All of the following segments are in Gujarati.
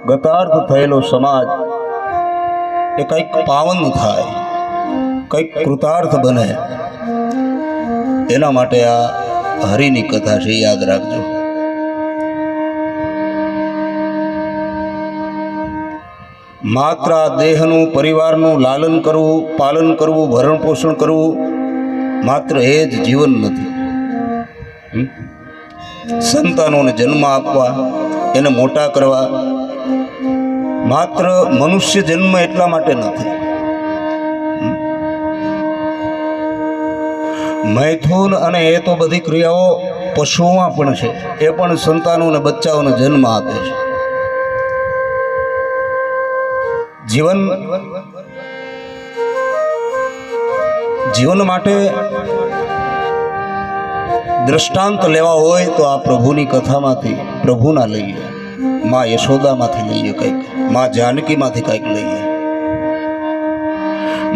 ગતાર્થ થયેલો સમાજ એ કંઈક પાવન થાય, કંઈક કૃતાર્થ બને, એના માટે આ હરિની કથા છે, યાદ રાખજો. માત્ર આ દેહનું, પરિવારનું લાલન કરવું, પાલન કરવું, ભરણ પોષણ કરવું, માત્ર એ જ જીવન નથી. સંતાનોને જન્મ આપવા, એને મોટા કરવા, માત્ર મનુષ્ય જન્મ એટલા માટે નથી. મૈથુન અને એ તો બધી ક્રિયાઓ પશુઓમાં પણ છે, એ પણ સંતાનો અને બચ્ચાઓને જન્મ આપે છે. જીવન માટે દ્રષ્ટાંત લેવા હોય તો આ પ્રભુની કથામાંથી પ્રભુના લઈએ, માં યશોદામાંથી લઈએ, કંઈક માં જાનકીમાંથી કંઈક લઈએ.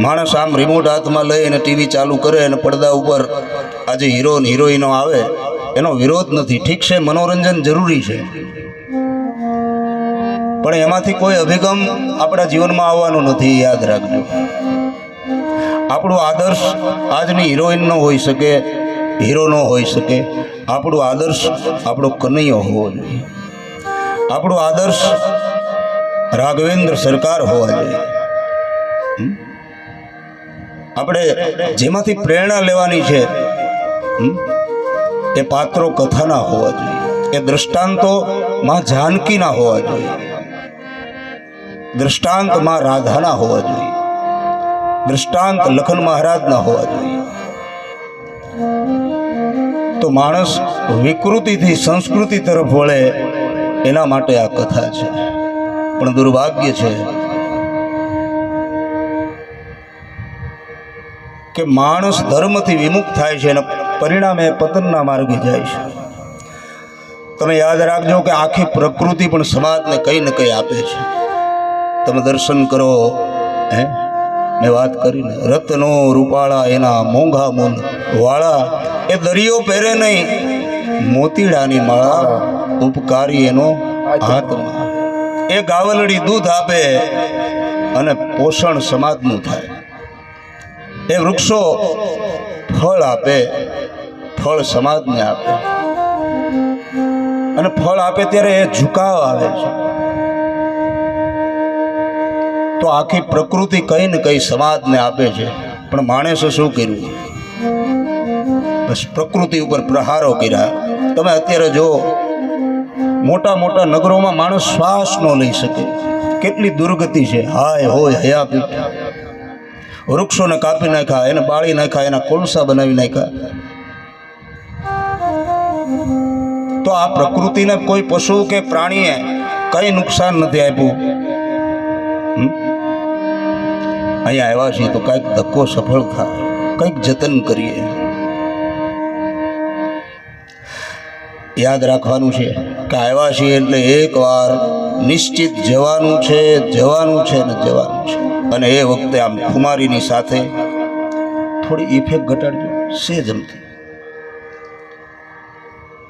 માણસ આમ રિમોટ હાથમાં લઈ અને ટીવી ચાલુ કરે અને પડદા ઉપર આજે હીરો અને હિરોઈનો આવે, એનો વિરોધ નથી. ઠીક છે, મનોરંજન જરૂરી છે, પણ એમાંથી કોઈ અભિગમ આપણા જીવનમાં આવવાનો નથી, યાદ રાખજો. આપણો આદર્શ આજની હિરોઈન ન હોઈ શકે, હીરો ન હોઈ શકે. આપણો આદર્શ આપણો કનૈયો હોવો જોઈએ. આપણો આદર્શ રાઘવેન્દ્ર સરકાર હોવા જોઈએ. આપણે જેમાંથી પ્રેરણા લેવાની છે એ પાત્રો કથાના હોવા જોઈએ, એ દ્રષ્ટાંતો માં જાનકીના હોવા જોઈએ, દ્રષ્ટાંત માં રાધાના હોવા જોઈએ, દ્રષ્ટાંત લખન મહારાજના હોવા જોઈએ. તો માણસ વિકૃતિથી સંસ્કૃતિ તરફ વળે એના માટે આ કથા છે. પણ દુર્ભાગ્ય છે કે માણસ ધર્મથી વિમુખ થાય છે અને પરિણામે પતનના માર્ગે જાય છે. તમે યાદ રાખજો કે આખી પ્રકૃતિ પણ સમાજને કંઈ ને કંઈ આપે છે. તમે દર્શન કરો, મેં વાત કરીને, રત્નો રૂપાળા એના મોંઘા મૂલ વાળા, એ દરિયો પહેરે નહીં, મોતીડાની માળા ઉપકારી એનો હાથમાં. એ ગાવલડી દૂધ આપે અને પોષણ સમાજનું થાય. એ વૃક્ષો ફળ આપે, ફળ સમાજને આપે, અને ફળ આપે ત્યારે એ ઝુકાવ આવે છે. તો આખી પ્રકૃતિ કઈ ને કઈ સમાજને આપે છે, પણ માણસે શું કર્યું? બસ પ્રકૃતિ ઉપર પ્રહારો કર્યા. તમે અત્યારે જો મોટા મોટા નગરોમાં માણસ શ્વાસ ન લઈ શકે, કેટલી દુર્ગતિ છે. હાય હોય હયાપીઠ, વૃક્ષોને કાપી નાખ્યા, એને બાળી નાખ્યા, એના કોલસા બનાવી નાખ્યા. તો આ પ્રકૃતિને કોઈ પશુ કે પ્રાણીએ કઈ નુકસાન નથી આપ્યું. અહીંયા આવ્યા છીએ તો કંઈક ધક્કો સફળ થાય, કંઈક જતન કરીએ. યાદ રાખવાનું છે કે આવ્યા છીએ એટલે એકવાર નિશ્ચિત જવાનું છે, જવાનું છે ને જવાનું છે. અને એ વખતે આમ ખુમારીની સાથે થોડી ઇફેક્ટ ઘટાડજો, સેજમથી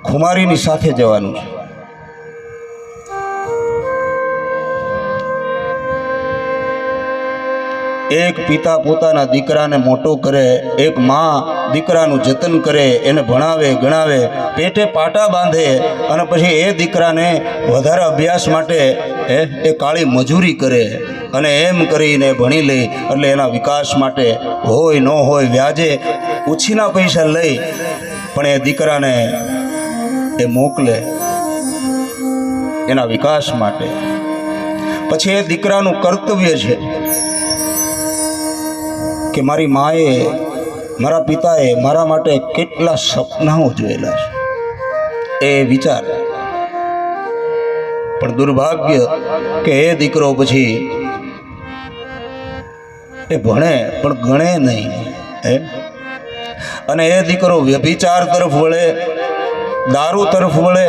ખુમારીની સાથે જવાનું છે. એક પિતા પોતાના દીકરાને મોટો કરે, એક માં દીકરાનું જતન કરે, એને ભણાવે ગણાવે, પેટે પાટા બાંધે, અને પછી એ દીકરાને વધારે અભ્યાસ માટે એ કાળી મજૂરી કરે, અને એમ કરીને ભણી લે. એટલે એના વિકાસ માટે હોય ન હોય વ્યાજે ઓછીના પૈસા લઈ પણ એ દીકરાને એ મોકલે એના વિકાસ માટે. પછી એ દીકરાનું કર્તવ્ય છે કે મારી માએ, મારા પિતાએ મારા માટે કેટલા સપનાઓ જોયેલા છે એ વિચાર. પણ દુર્ભાગ્ય કે એ દીકરો પછી એ ભણે પણ ગણે નહીં, અને એ દીકરો વ્યભિચાર તરફ વળે, દારૂ તરફ વળે.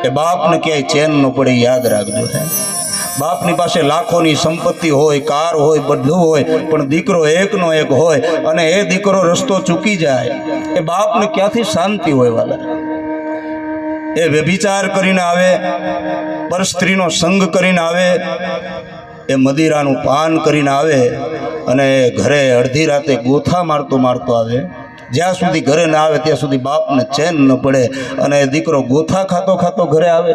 એ બાપને ક્યાંય ચેન ન પડે, યાદ રાખજો. બાપની પાસે લાખોની સંપત્તિ હોય, કાર હોય, બધું હોય, પણ દીકરો એકનો એક હોય અને એ દીકરો રસ્તો ચૂકી જાય, એ બાપને ક્યાંથી શાંતિ હોય વાલા? એ વ્યભિચાર કરીને આવે, પરસ્ત્રીનો સંગ કરીને આવે, એ મદિરાનું પાન કરીને આવે અને ઘરે અડધી રાતે ગોથા મારતો મારતો આવે. જ્યાં સુધી ઘરે ના આવે ત્યાં સુધી બાપને ચેન ન પડે અને એ દીકરો ગોથા ખાતો ખાતો ઘરે આવે.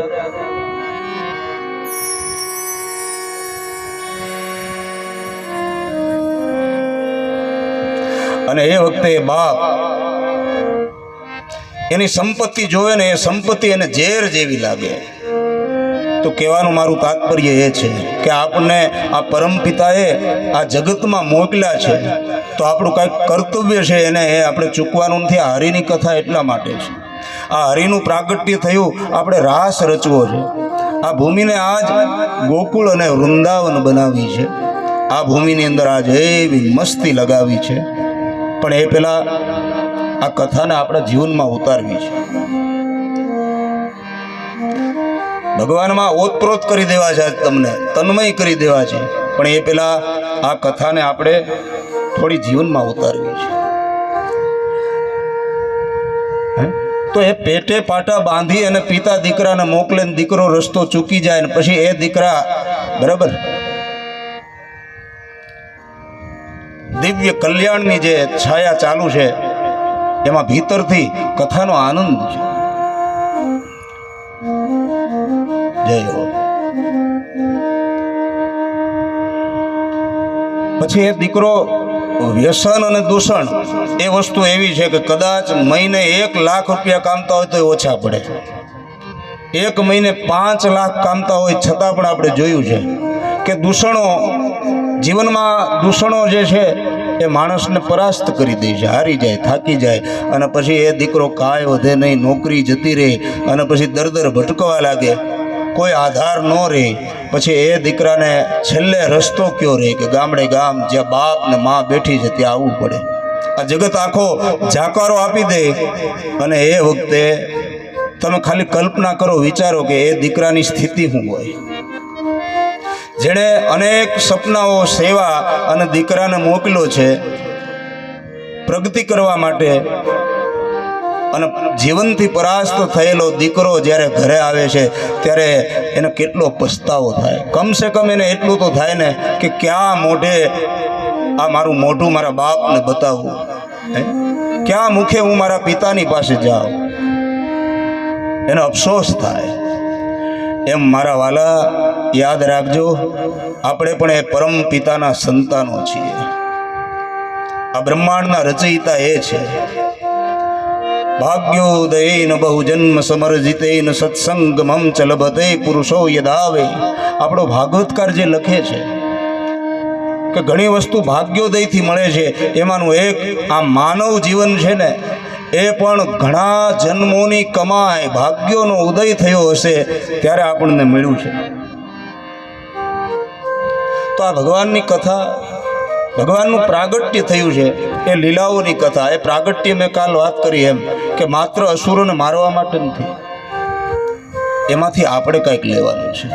અને એ વખતે બાપ એની સંપત્તિ જોવે ને, એ સંપત્તિ એને ઝેર જેવી લાગે. તો કહેવાનું મારું તાત્પર્ય એ છે કે આપણને આ પરમ પિતાએ આ જગતમાં મોકલ્યા છે, તો આપણું કાંઈક કર્તવ્ય છે, એને એ આપણે ચૂકવાનું નથી. આ હરિની કથા એટલા માટે છે. આ હરિનું પ્રાગટ્ય થયું, આપણે રાસ રચવો છે. આ ભૂમિને આજ ગોકુળ અને વૃંદાવન બનાવી છે. આ ભૂમિની અંદર આજ એવી મસ્તી લગાવી છે, પણ એ પહેલાં આ કથાને આપણા જીવનમાં ઉતારવી છે. ભગવાનમાં ઓતપ્રોત કરી દેવા છે, તમને તન્મય કરી દેવા છે, પણ એ પહેલાં આ કથાને આપણે થોડી જીવનમાં ઉતારવી છે. તો એ પેટે પાટા બાંધી અને પિતા દીકરાને મોકલે ને દીકરો રસ્તો ચૂકી જાય ને પછી એ દીકરા બરાબર દિવ્ય કલ્યાણની જે છાયા ચાલુ છે એમાં ભીતરથી કથાનો આનંદ છે. જય હો. પછી એ દીકરો વ્યસન અને દૂષણ એ વસ્તુ એવી છે કે કદાચ મહિને 1 લાખ રૂપિયા કામતા હોય તો ઓછા પડે. 1 મહિને 5 લાખ કામતા હોય છતાં પણ આપણે જોયું છે કે દૂષણો જીવનમાં દૂષણો જે છે એ માણસને પરાસ્ત કરી દે છે, હારી જાય, થાકી જાય અને પછી એ દીકરો કાંઈ વધે નહીં, નોકરી જતી રહે અને પછી દર ભટકવા લાગે, કોઈ આધાર ન રહે. પછી એ દીકરાને છેલ્લે રસ્તો કયો રહે કે ગામડે ગામ જ્યાં બાપ ને માં બેઠી છે ત્યાં આવવું પડે. આ જગત આખો જાકારો આપી દે અને એ વખતે તમે ખાલી કલ્પના કરો, વિચારો કે એ દીકરાની સ્થિતિ શું હોય. જેણે અનેક સપનાઓ સેવા અને દીકરાને મોકલ્યો છે પ્રગતિ કરવા માટે, અને જીવનથી પરાસ્ત થયેલો દીકરો જ્યારે ઘરે આવે છે ત્યારે એને કેટલો પસ્તાવો થાય. કમસે કમ એને એટલું તો થાય ને કે ક્યાં મોઢે આ મારું મોઢું મારા બાપને બતાવવું, ક્યાં મુખે હું મારા પિતાની પાસે જાઉં, એનો અફસોસ થાય. એમ મારા વાલા યાદ રાખજો, આપણે પણ એ પરમ પિતાના સંતાનો છીએ. આ બ્રહ્માંડના રચયિતા એ છે. ભાગ્યોદયેન બહુ જન્મ સમર્જિતેન સત્સંગમં ચ લભતે પુરુષો યદાવે. આપણો ભાગવતકાર જે લખે છે કે ઘણી વસ્તુ ભાગ્યોદયથી મળે છે, એમાંનું એક આ માનવ જીવન છે ને એ પણ ઘણા જન્મોની કમાઈ ભાગ્યોનો ઉદય થયો હશે ત્યારે આપણને મળ્યું છે. તો આ ભગવાનની કથા, ભગવાનનું પ્રાગટ્ય થયું છે એ લીલાઓની કથા. એ પ્રાગટ્ય મેં કાલ વાત કરી એમ કે માત્ર અસુરોને મારવા માટે નથી, એમાંથી આપણે કંઈક લેવાનું છે.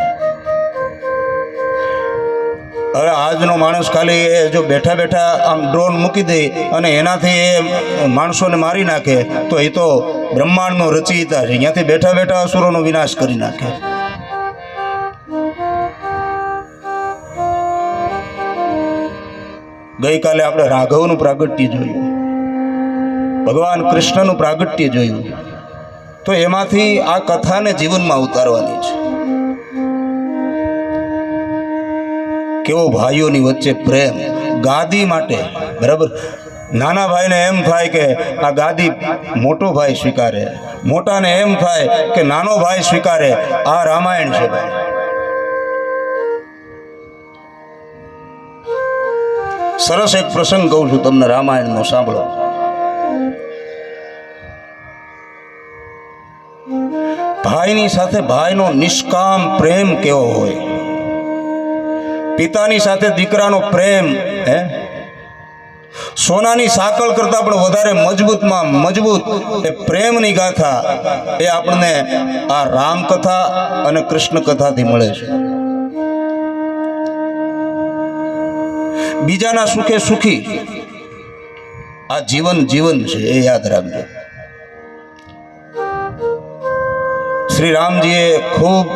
હવે આજનો માણસ ખાલી એ જો બેઠા બેઠા આમ ડ્રોન મૂકી દે અને એનાથી એ માણસોને મારી નાખે તો એ તો બ્રહ્માંડનો રચયિતા છે, અહીંયાથી બેઠા બેઠા અસુરોનો વિનાશ કરી નાખે. ગઈકાલે આપણે રાઘવનું પ્રાગટ્ય જોયું, ભગવાન કૃષ્ણનું પ્રાગટ્ય જોયું, તો એમાંથી આ કથાને જીવનમાં ઉતારવાની છે. કેવો ભાઈઓની વચ્ચે પ્રેમ ગાદી માટે, બરાબર. નાના ભાઈને એમ થાય કે આ ગાદી મોટો ભાઈ સ્વીકારે, મોટાને એમ થાય કે નાનો ભાઈ સ્વીકારે. આ રામાયણ છે. સરસ એક પ્રસંગ કહું છું તમને રામાયણનો, સાંભળો. ભાઈની સાથે ભાઈનો નિષ્કામ પ્રેમ કેવો હોય, પિતાની સાથે દીકરાનો પ્રેમ સોનાની સાંકળ કરતા પણ વધારે મજબૂતમાં મજબૂત એ પ્રેમની ગાથા એ આપણને આ રામકથા અને કૃષ્ણ કથાથી મળે છે. બીજાના સુખે સુખી આ જીવન છે, એ યાદ રાખજો. શ્રી રામજીએ ખૂબ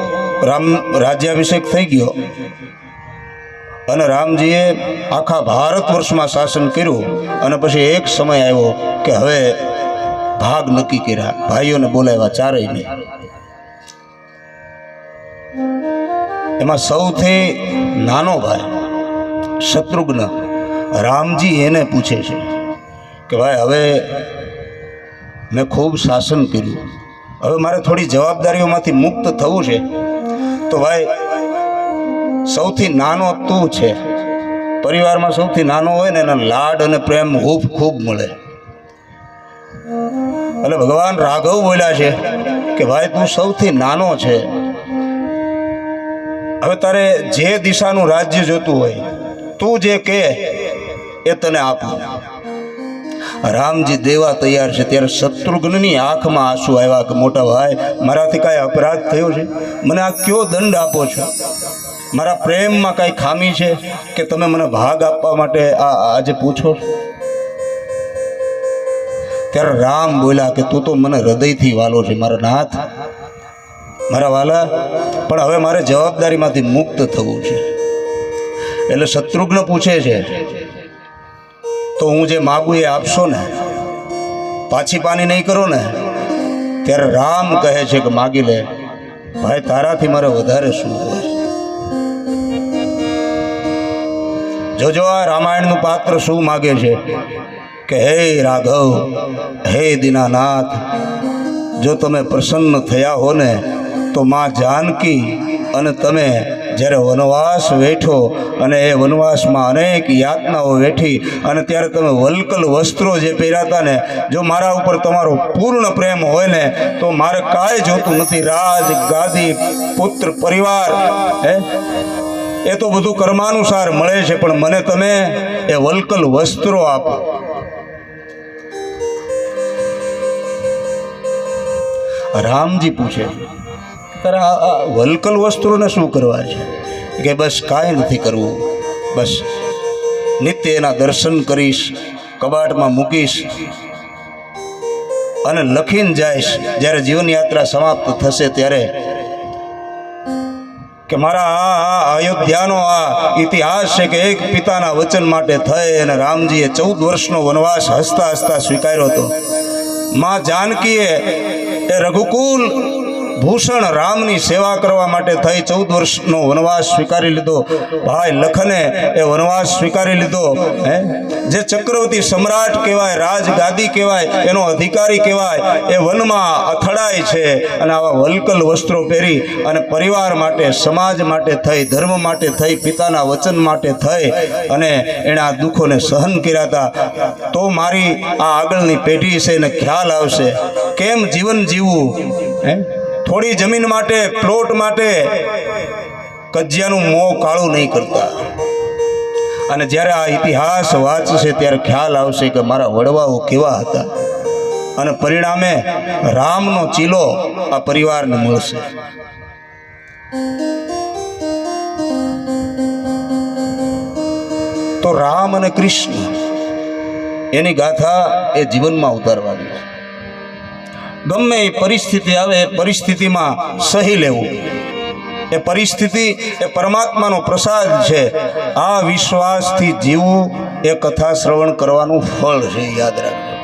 રાજ્યાભિષેક થઈ ગયો અને રામજીએ આખા ભારત વર્ષમાં શાસન કર્યું. અને પછી એક સમય આવ્યો કે હવે ભાગ નક્કી કર્યા, ભાઈઓને બોલાવ્યા ચારેય નહીં. એમાં સૌથી નાનો ભાઈ શત્રુઘ્ન રામજી એને પૂછે છે કે ભાઈ હવે મેં ખૂબ શાસન કર્યું, હવે મારે થોડી જવાબદારીઓમાંથી મુક્ત થવું છે, તો ભાઈ સૌથી નાનો તું છે, પરિવારમાં સૌથી નાનો હોય ને એના લાડ અને પ્રેમ ખૂબ મળે. એટલે ભગવાન રાઘવ બોલ્યા છે કે ભાઈ તું સૌથી નાનો છે, હવે તારે જે દિશાનું રાજ્ય જોતું હોય તું જે કહે એ તને આપું. રામજી દેવા તૈયાર છે. ત્યારે શત્રુઘ્નની આંખમાં આંસુ આવ્યા કે મોટા ભાઈ મારાથી કાંઈ અપરાધ થયો છે? મને આ કયો દંડ આપો છો? મારા પ્રેમમાં કાંઈ ખામી છે કે તમે મને ભાગ આપવા માટે આજે પૂછો? ત્યારે રામ બોલ્યા કે તું તો મને હૃદયથી વાલો છે મારા નાથ, મારા વાલા, પણ હવે મારે જવાબદારીમાંથી મુક્ત થવું છે. એટલે શત્રુઘ્ન પૂછે છે તો હું જે માગું એ આપશો ને? પાછી પાની નહીં કરો ને? ત્યારે રામ કહે છે કે માગી લે ભાઈ, તારાથી મારે વધારે શું હોય. જોજો આ રામાયણનું પાત્ર શું માગે છે કે હે રાઘવ, હે દીનાનાથ, જો તમે પ્રસન્ન થયા હો ને તો માં જાનકી અને તમે જ્યારે વનવાસ વેઠો અને એ વનવાસમાં અનેક યાતનાઓ વેઠી અને ત્યારે તમે વલ્કલ વસ્ત્રો જે પહેર્યા હતા ને, જો મારા ઉપર તમારો પૂર્ણ પ્રેમ હોય ને તો મારે કાંઈ જોતું નથી. રાજ ગાદી પુત્ર પરિવાર એ તો બધું કર્માનુસાર મળે છે, પણ મને તમે એ વલ્કલ વસ્ત્રો આપો. રામજી પૂછે તારે આ વલ્કલ વસ્ત્રોને શું કરવા છે? કે બસ કાંઈ નથી કરવું, બસ નિત્ય એના દર્શન કરીશ, કબાટમાં મૂકીશ અને લખીને જઈશ જ્યારે જીવનયાત્રા સમાપ્ત થશે ત્યારે કે મારા આ અયોધ્યાનો આ ઇતિહાસ છે કે એક પિતાના વચન માટે થઈ અને રામજીએ 14 વર્ષનો વનવાસ હસતા હસતા સ્વીકાર્યો હતો. માં જાનકીએ એ રઘુકુલ ભૂષણ રામની સેવા કરવા માટે થઈ 14 વર્ષનો વનવાસ સ્વીકારી લીધો. ભાઈ લખને એ વનવાસ સ્વીકારી લીધો. જે ચક્રવર્તી સમ્રાટ કહેવાય, રાજગાદી કહેવાય, એનો અધિકારી કહેવાય, એ વનમાં અથડાય છે અને આવા વલ્કલ વસ્ત્રો પહેરી અને પરિવાર માટે, સમાજ માટે થઈ, ધર્મ માટે થઈ, પિતાના વચન માટે થઈ અને એણે આ દુઃખોને સહન કર્યા હતા. તો મારી આ આગળની પેઢી છે એને ખ્યાલ આવશે કેમ જીવન જીવવું. થોડી જમીન માટે, પ્લોટ માટે કજિયાનું મોં કાળું નહીં કરતા. અને જ્યારે આ ઇતિહાસ વાંચશે ત્યારે ખ્યાલ આવશે કે મારા વડવાઓ કેવા હતા અને પરિણામે રામનો ચીલો આ પરિવારને મળશે. તો રામ અને કૃષ્ણ એની ગાથા એ જીવનમાં ઉતારવાની છે. ગમે એ પરિસ્થિતિ આવે એ પરિસ્થિતિમાં સહી લેવું. એ પરિસ્થિતિ એ પરમાત્માનો પ્રસાદ છે. આ વિશ્વાસથી જીવવું એ કથા શ્રવણ કરવાનું ફળ છે, યાદ રાખજો.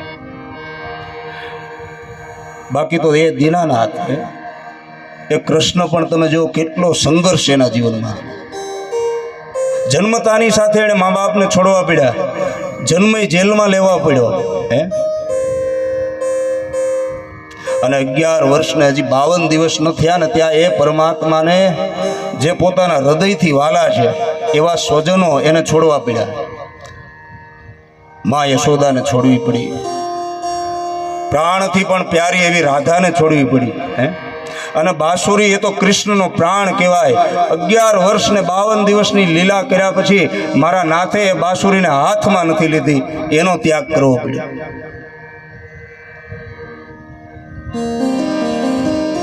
બાકી તો એ દીનાનાથ એ કૃષ્ણ પણ તમે જો કેટલો સંઘર્ષ એના જીવનમાં. જન્મતાની સાથે એણે મા બાપને છોડવા પડ્યા, જન્મ જેલમાં લેવા પડ્યો અને 11 વર્ષને હજી 52 દિવસ ન થયા ને ત્યાં એ પરમાત્માને જે પોતાના હૃદયથી વાલા છે એવા સ્વજનો એને છોડવા પડ્યા. માં યશોદાને છોડવી પડી, પ્રાણથી પણ પ્યારી એવી રાધાને છોડવી પડી. અને બાંસુરી એ તો કૃષ્ણનો પ્રાણ કહેવાય. 11 વર્ષ ને 52 દિવસની લીલા કર્યા પછી મારા નાથે એ બાંસુરીને હાથમાં નથી લીધી, એનો ત્યાગ કરવો પડ્યો.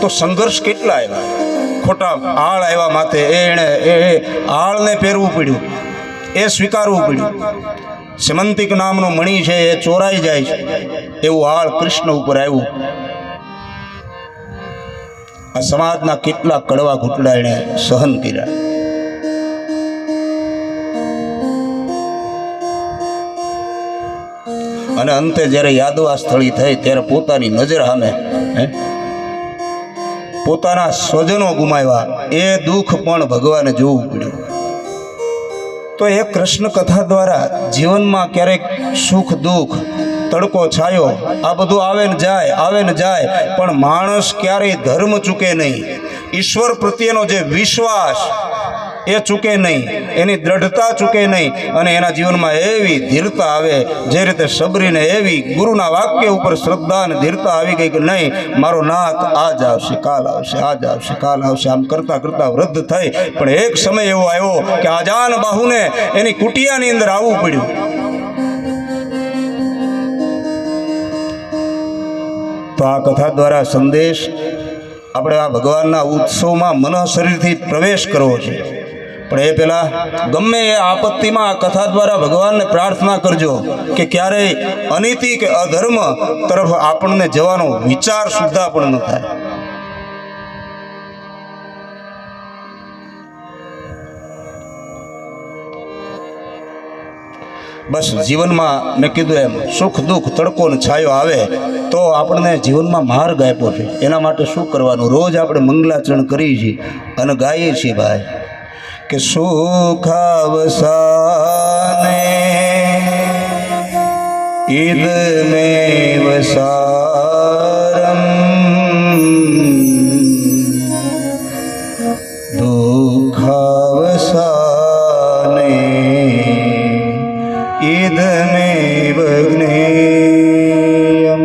તો સંઘર્ષ કેટલા આવ્યા, ખોટા આળ આવ્યા માથે, એણે એ આળને પહેરવું પડ્યું, એ સ્વીકારવું પડ્યું. સિમંતિક નામનો મણી છે એ ચોરાઈ જાય છે એવું આળ કૃષ્ણ ઉપર આવ્યું. આ સમાજના કેટલા કડવા ઘૂંટડા એણે સહન કર્યા. અને અંતે જ્યારે યાદવા સ્થળી થઈ ત્યારે પોતાની નજર સામે પોતાના સ્વજનો ગુમાવ્યા. એ દુઃખ પણ ભગવાને જોવું પડ્યું. તો એ કૃષ્ણ કથા દ્વારા જીવનમાં ક્યારેક સુખ દુઃખ તડકો છાયો આ બધું આવે ને જાય પણ માણસ ક્યારેય ધર્મ ચૂકે નહીં. ઈશ્વર પ્રત્યેનો જે વિશ્વાસ એ ચૂકે નહીં, એની દ્રઢતા ચૂકે નહીં. અને એના જીવનમાં એવી ધીરતા આવે, જે રીતે સબરીને એવી ગુરુના વાક્ય ઉપર શ્રદ્ધા અને ધીરતા આવી ગઈ કે નહીં, મારો નાથ આજ આવશે, કાલ આવશે, આજ આવશે, કાલ આવશે. આમ કરતા કરતા વૃદ્ધ થઈ. પણ એક સમય એવો આવ્યો કે આજાન બાહુને એની કુટિયાની અંદર આવવું પડ્યું. તો આ કથા દ્વારા સંદેશ આપણે આ ભગવાનના ઉત્સવમાં મન શરીરથી પ્રવેશ કરવો છે. પણ એ પહેલાં ગમે એ આપત્તિમાં આ કથા દ્વારા ભગવાનને પ્રાર્થના કરજો કે ક્યારેય અનીતિ કે અધર્મ તરફ આપણને જવાનો વિચાર સુદ્ધા પણ ન થાય. બસ જીવનમાં મેં કીધું એમ સુખ દુઃખ તડકો ને છાયો આવે તો આપણને જીવનમાં માર્ગ આપ્યો છે. એના માટે શું કરવાનું? રોજ આપણે મંગલાચરણ કરીએ છીએ અને ગાઈએ છીએ ભાઈ કે સુખાવસાને ઈદ મેવ સારમ દુઃખાવસાને ઈદમેવ જ્ઞેયમ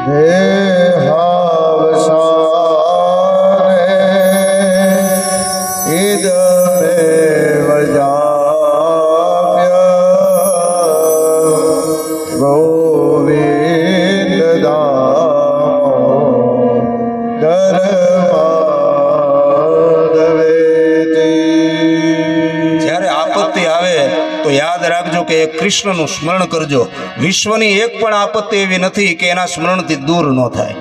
દેહાવસાને ઈદમેવ જામ્ય ગોવિંદ દામો જ્યારે આપત્તિ આવે તો યાદ રાખજો કે એ કૃષ્ણનું સ્મરણ કરજો. વિશ્વની એક પણ આપત્તિ એવી નથી કે એના સ્મરણથી દૂર ન થાય.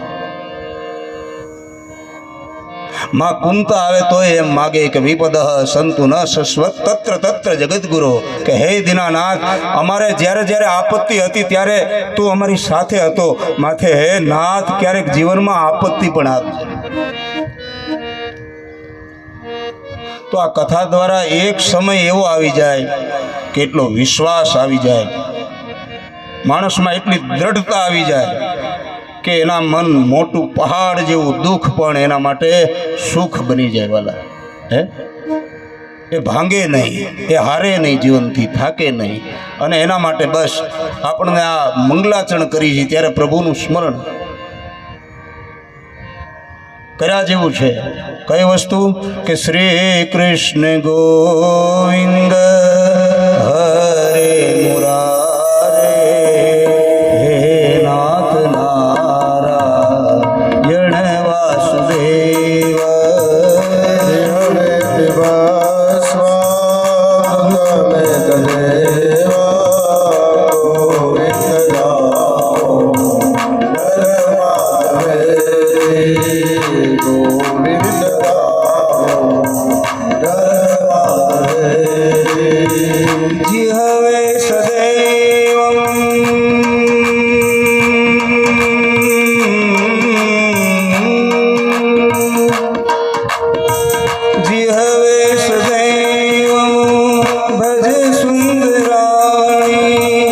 માં કુંતા આવે તો એમ માગે કે વિપદ સંતુ ન શશ્વત તત્ર તત્ર જગતગુરુ, કે હે દીનાનાથ, અમારે જ્યારે જ્યારે આપત્તિ હતી ત્યારે તું અમારી સાથે હતો. માથે હે નાથ, ક્યારેક જીવનમાં આપત્તિ પણ આપજે. તો આ કથા દ્વારા એક સમય એવો આવી જાય કે એટલો વિશ્વાસ આવી જાય, માણસમાં એટલી દ્રઢતા આવી જાય કે એના મન મોટું પહાડ જેવું દુઃખ પણ એના માટે સુખ બની જાય. વાલા એ ભાંગે નહીં, એ હારે નહીં, જીવનથી થાકે નહીં. અને એના માટે બસ આપણને આ મંગલાચરણ કરી છે ત્યારે પ્રભુનું સ્મરણ કર્યા જેવું છે. કઈ વસ્તુ? કે શ્રી કૃષ્ણ ગોવિંદ હરે મુરારે, હે નાથ નારાયણ વાસુદેવ, જીહવે સદૈવં જીહવે સદૈવં ભજ સુંદરાણી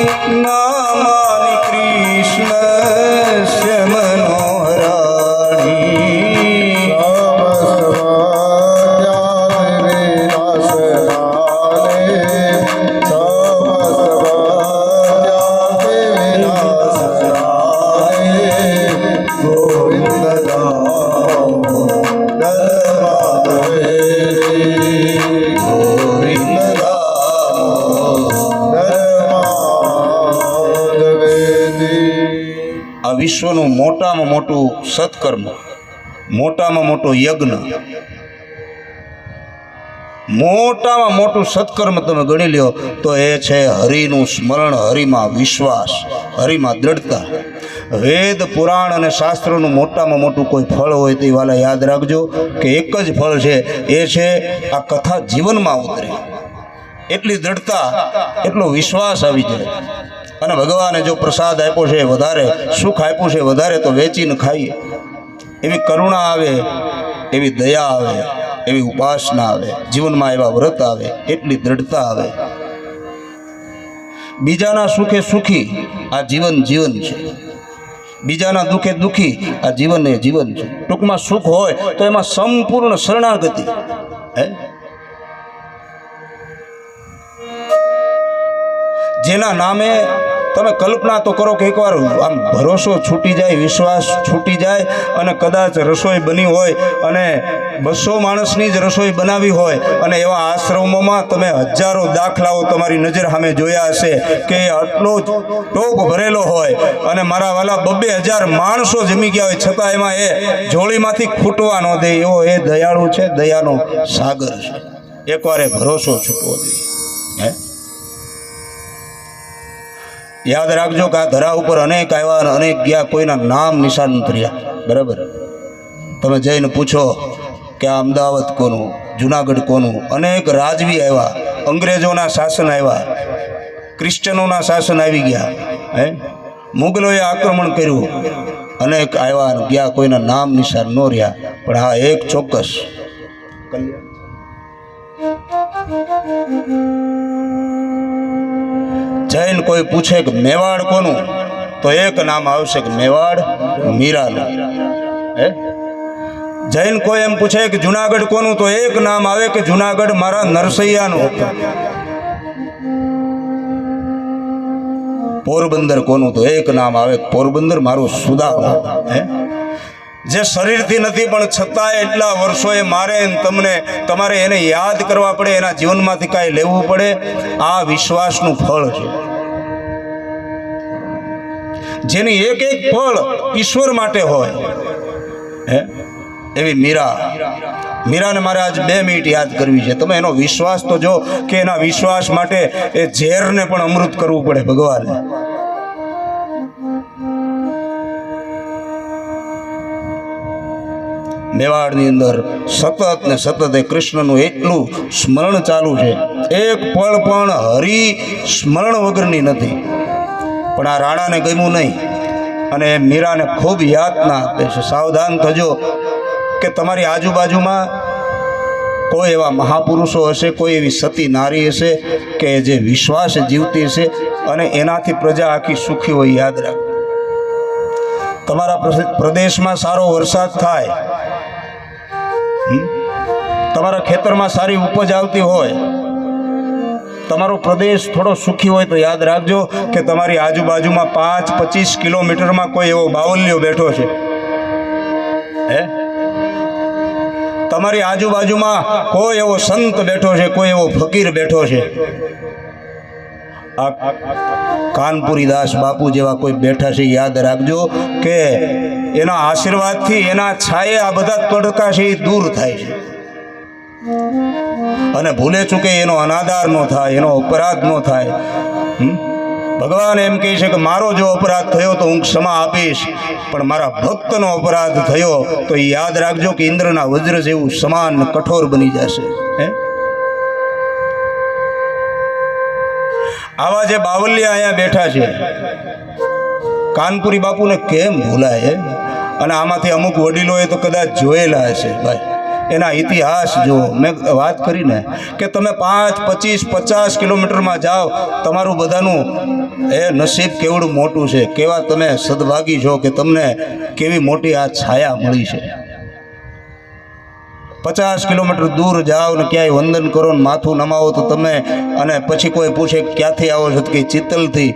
નામાની કૃષ્ણસ્ય મનોહરાણી. આ વિશ્વનું મોટામાં મોટું સત્કર્મ, મોટામાં મોટો યજ્ઞ, મોટામાં મોટું સત્કર્મ તમે ગણી લ્યો તો એ છે હરિનું સ્મરણ, હરિમાં વિશ્વાસ, હરિમાં દ્રઢતા. વેદ પુરાણ અને શાસ્ત્રોનું મોટામાં મોટું કોઈ ફળ હોય તો એ વાલા યાદ રાખજો કે એક જ ફળ છે, એ છે આ કથા જીવનમાં ઉતરે, એટલી દ્રઢતા, એટલો વિશ્વાસ આવી જાય. અને ભગવાને જો પ્રસાદ આપ્યો છે વધારે, સુખ આપ્યું છે વધારે, તો વેચીને ખાઈએ. એવી કરુણા આવે, એવી દયા આવે, એવી ઉપાસના આવે, જીવનમાં એવા વ્રત આવે, એટલી દ્રઢતા આવે. બીજાના સુખે સુખી આ જીવન છે, બીજાના દુઃખે દુઃખી આ જીવન એ જીવન છે. ટૂંકમાં સુખ હોય તો એમાં સંપૂર્ણ શરણાગતિ. જેના નામે તમે કલ્પના તો કરો કે એકવાર આમ ભરોસો છૂટી જાય, વિશ્વાસ છૂટી જાય, અને કદાચ રસોઈ બની હોય અને 200 માણસની જ રસોઈ બનાવી હોય, અને એવા આશ્રમોમાં તમે હજારો દાખલાઓ તમારી નજર સામે જોયા હશે કે આટલો ટોપ ભરેલો હોય અને મારા વાલા 2,000 માણસો જમી ગયા હોય, છતાં એમાં એ જોળીમાંથી ખૂટવા ન દે એવો એ દયાળુ છે, દયાનો સાગર છે. એકવાર એ ભરોસો છૂટવો દે. યાદ રાખજો કે આ ધરા ઉપર અનેક આવ્યા, અનેક ગયા, કોઈના નામ નિશાન નથી રહ્યા. બરાબર? તમે જઈને પૂછો કે આ અમદાવાદ કોનું, જુનાગઢ કોનું. અનેક રાજવી આવ્યા, અંગ્રેજોના શાસન આવ્યા, ક્રિશ્ચનોના શાસન આવી ગયા, મુગલોએ આક્રમણ કર્યું, અનેક આવ્યા ગયા, કોઈના નામ નિશાન ન રહ્યા. પણ હા, એક ચોક્કસ, જૈન કોઈ પૂછે કે મેવાડ કોનું, તો એક નામ આવશે કે મેવાડ મીરાનું. જૈન કોઈ એમ પૂછે કે જુનાગઢ કોનું, તો એક નામ આવે કે જુનાગઢ મારા નરસૈયાનું. પોરબંદર કોનું, તો એક નામ આવે પોરબંદર મારું સુદામા. જે શરીરથી નથી પણ છતાંય એટલા વર્ષોએ મારે તમને તમારે એને યાદ કરવા પડે, એના જીવનમાંથી કાંઈ લેવું પડે. આ વિશ્વાસનું ફળ છે, જેની એક એક ફળ ઈશ્વર માટે હોય. એવી મીરાને મારે આજ 2 મિનિટ યાદ કરવી છે. તમે એનો વિશ્વાસ તો જો કે એના વિશ્વાસ માટે એ ઝેરને પણ અમૃત કરવું પડે ભગવાને. મેવાડની અંદર સતત ને સતત એ કૃષ્ણનું એટલું સ્મરણ ચાલુ છે, એક પળ પણ હરિ સ્મરણ વગરની નથી. પણ આ રાણાને ગમ્યું નહીં અને મીરાને ખૂબ યાતના આપે છે. સાવધાન થજો કે તમારી આજુબાજુમાં કોઈ એવા મહાપુરુષો હશે, કોઈ એવી સતી નારી હશે કે જે વિશ્વાસ જીવતી હશે અને એનાથી પ્રજા આખી સુખી હોય. યાદ રાખો, તમારા પ્રદેશમાં સારો વરસાદ થાય, તમારા ખેતરમાં સારી ઉપજ આવતી હોય, તમારો પ્રદેશ થોડો સુખી હોય, તો યાદ રાખજો કે તમારી આજુબાજુમાં 5-25 કિલોમીટરમાં કોઈ એવો બાવલિયો બેઠો છે. તમારી આજુબાજુમાં કોઈ એવો સંત બેઠો છે, કોઈ એવો ફકીર બેઠો છે. આ કાનપુરી દાસ બાપુ જેવા કોઈ બેઠા છે. યાદ રાખજો કે એના આશીર્વાદથી, એના છાયે આ બધા તડકા છે એ દૂર થાય છે. અને ભૂલે ચૂકે એનો અનાદાર ન થાય, એનો અપરાધ ન થાય. ભગવાન એમ કહે છે કે મારો જો અપરાધ થયો તો હું ક્ષમા આપીશ, પણ મારા ભક્તનો અપરાધ થયો તો યાદ રાખજો કે ઇન્દ્રના વજ્ર જેવું સમાન કઠોર બની જશે. આવા જે બાવલિયા અહીંયા બેઠા છે, કાનપુરી બાપુને કેમ ભૂલાય? અને આમાંથી અમુક વડીલોએ તો કદાચ જોયેલા હશે. ભાઈ, એના ઇતિહાસ જો મેં વાત કરીને કે તમે 5, 25, 50 કિલોમીટરમાં જાઓ, તમારું બધાનું એ નસીબ કેવડું મોટું છે, કેવા તમે સદભાગી છો કે તમને કેવી મોટી આ છાયા મળી છે. 50 કિલોમીટર દૂર જાઓ ને ક્યાંય વંદન કરો ને માથું નમાવો તો તમે, અને પછી કોઈ પૂછે ક્યાંથી આવો છો, કે ચિત્તલથી,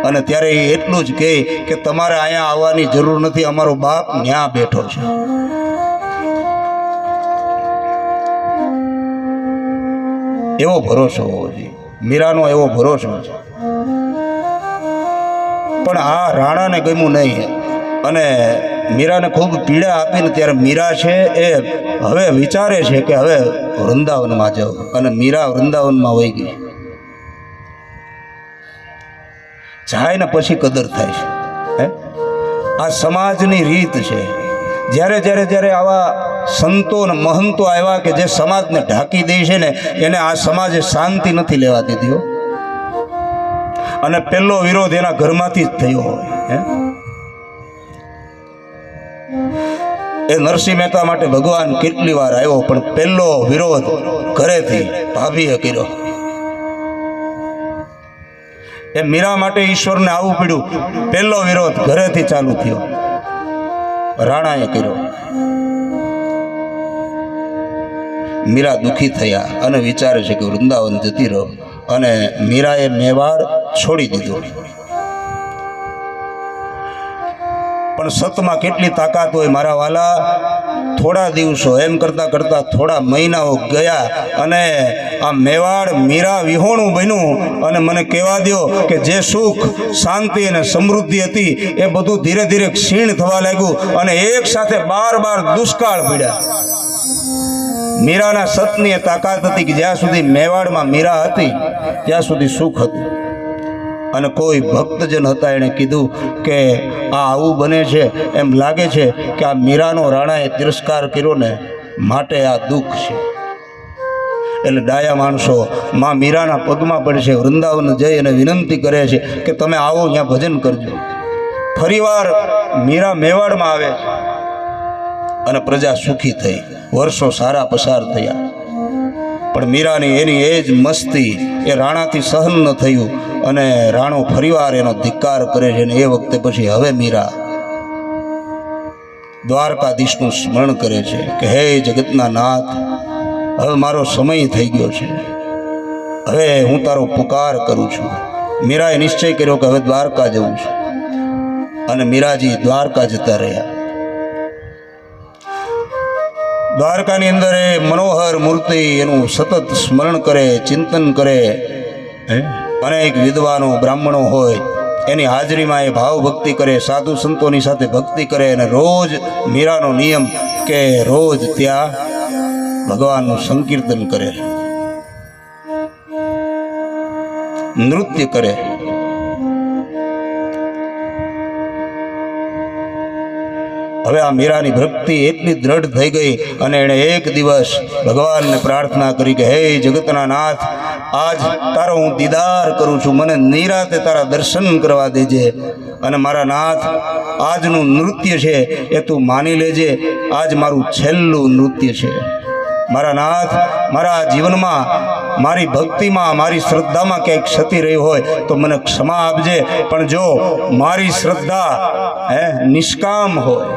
અને ત્યારે એ એટલું જ કહે કે તમારે અહીંયા આવવાની જરૂર નથી, અમારો બાપ ન્યા બેઠો છે. એવો ભરોસો હોવો જોઈએ, મીરાનો એવો ભરોસો છે. પણ આ રાણાને ગમ્યું નહીં અને મીરાને ખૂબ પીડા આપીને ત્યારે મીરા છે એ હવે વિચારે છે કે હવે વૃંદાવનમાં જાઉં, અને મીરા વૃંદાવનમાં વહી ગઈ. જાય ને પછી કદર થાય છે. આ સમાજની રીત છે. જ્યારે જ્યારે જ્યારે આવા સંતો ને મહંતો આવ્યા કે જે સમાજને ઢાંકી દે છે ને, એને આ સમાજે શાંતિ નથી લેવા દીધી હો. અને પહેલો વિરોધ એના ઘરમાંથી જ થયો હોય. એ નરસિંહ મહેતા માટે ભગવાન કેટલી વાર આવ્યો, પણ પહેલો વિરોધ ઘરેથી ભાભીએ કર્યો. એ મીરા માટે ઈશ્વરને આવવું પડ્યું. પહેલો વિરોધ ઘરેથી ચાલુ થયો, રાણાએ કર્યો. મીરા દુઃખી થયા અને વિચારે છે કે વૃંદાવન જતી રહો, અને મીરાએ મેવાડ છોડી દીધો. પણ સતમાં કેટલી તાકાત હોય મારા વાલા. થોડા દિવસો એમ કરતાં કરતાં થોડા મહિનાઓ ગયા અને આ મેવાડ મીરા વિહોણું બન્યું. અને મને કહેવા દો કે જે સુખ શાંતિ અને સમૃદ્ધિ હતી એ બધું ધીરે ધીરે ક્ષીણ થવા લાગ્યું, અને એક સાથે 12 દુષ્કાળ પડ્યા. મીરાના સતની એ તાકાત હતી કે જ્યાં સુધી મેવાડમાં મીરા હતી ત્યાં સુધી સુખ હતું. અને કોઈ ભક્તજન હતા, એણે કીધું કે આ આવું બને છે, એમ લાગે છે કે આ મીરાનો રાણાએ તિરસ્કાર કર્યો ને, માટે આ દુઃખ છે. એટલે ડાયા માણસો માં મીરાના પગમાં પડશે, વૃંદાવન જઈ અને વિનંતી કરે છે કે તમે આવો, ત્યાં ભજન કરજો. ફરીવાર મીરા મેવાડમાં આવે અને પ્રજા સુખી થઈ. વર્ષો સારા પસાર થયા, પણ મીરાની એની એ જ મસ્તી એ રાણાથી સહન ન થયું, અને રાણો ફરીવાર એનો ધિક્કાર કરે છે. અને એ વખતે પછી હવે મીરા દ્વારકાધીશનું સ્મરણ કરે છે કે હે જગતના નાથ, હવે મારો સમય થઈ ગયો છે, હવે હું તારો પુકાર કરું છું. મીરાએ નિશ્ચય કર્યો કે હવે દ્વારકા જવું છે, અને મીરાજી દ્વારકા જતા રહ્યા. દ્વારકાની અંદર એ મનોહર મૂર્તિ એનું સતત સ્મરણ કરે, ચિંતન કરે. અનેક વિદ્વાનો બ્રાહ્મણો હોય એની હાજરીમાં એ ભાવ ભક્તિ કરે, સાધુ સંતોની સાથે ભક્તિ કરે. અને રોજ મીરાનો નિયમ કે રોજ ત્યાં ભગવાનનું સંકીર્તન કરે, નૃત્ય કરે. હવે આ મીરાની ભક્તિ એટલી દ્રઢ થઈ ગઈ, અને એણે એક દિવસ ભગવાનને પ્રાર્થના કરી કે હે જગતના નાથ, આજ તારો હું દીદાર કરું છું, મને નિરાતે તારા દર્શન કરવા દેજે. અને મારા નાથ, આજનું નૃત્ય છે એ તું માની લેજે, આજ મારું છેલ્લું નૃત્ય છે. મારા નાથ, મારા જીવનમાં મારી ભક્તિમાં મારી શ્રદ્ધામાં ક્યાંક ક્ષતિ રહી હોય તો મને ક્ષમા આપજે. પણ જો મારી શ્રદ્ધા નિષ્કામ હોય,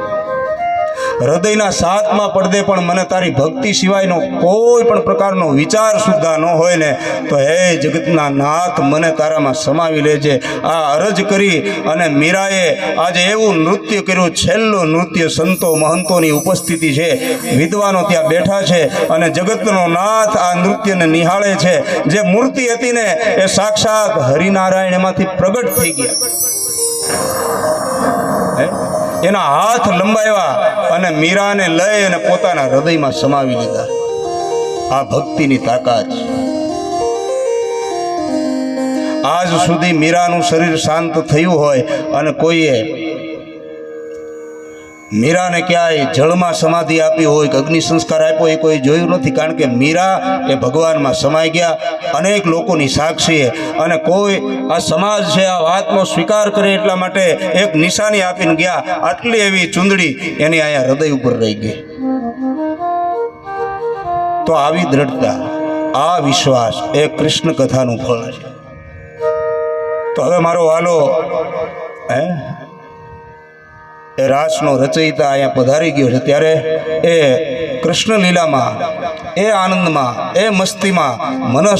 હૃદયના સાતમાં પડદે પણ મને તારી ભક્તિ સિવાયનો કોઈ પણ પ્રકારનો વિચાર સુદ્ધા ન હોય ને, તો હે જગતના નાથ, મને તારામાં સમાવી લેજે. આ અરજ કરી અને મીરાએ આજે એવું નૃત્ય કર્યું, છેલ્લું નૃત્ય. સંતો મહંતોની ઉપસ્થિતિ છે, વિદ્વાનો ત્યાં બેઠા છે, અને જગતનો નાથ આ નૃત્યને નિહાળે છે. જે મૂર્તિ હતી ને એ સાક્ષાત હરિનારાયણ એમાંથી પ્રગટ થઈ ગયા. એના હાથ લંબાવ્યા અને મીરાને લઈ અને પોતાના હૃદયમાં સમાવી લીધા. આ ભક્તિની તાકાત છે. આજ સુધી મીરાનું શરીર શાંત થયું હોય અને કોઈએ મીરાને ક્યાંય જળમાં સમાધિ આપી હોય કે અગ્નિ સંસ્કાર આપ્યો એ કોઈ જોયું નથી. કારણ કે મીરા એ ભગવાનમાં સમાઈ ગયા, અનેક લોકોની સાક્ષીએ. અને કોઈ આ સમાજ છે આ વાતનો સ્વીકાર કરે એટલા માટે એક નિશાની આપીને ગયા. આટલી એવી ચૂંદડી એની અહીંયા હૃદય ઉપર રહી ગઈ. તો આવી દ્રઢતા, આ વિશ્વાસ એ કૃષ્ણ કથાનું ફળ છે. તો હવે મારો વાલો એ રાસનો રચયિતા અહીંયા પધારી ગયો છે, ત્યારે એ કૃષ્ણ લીલામાં, એ આનંદમાં, એ મસ્તીમાં મન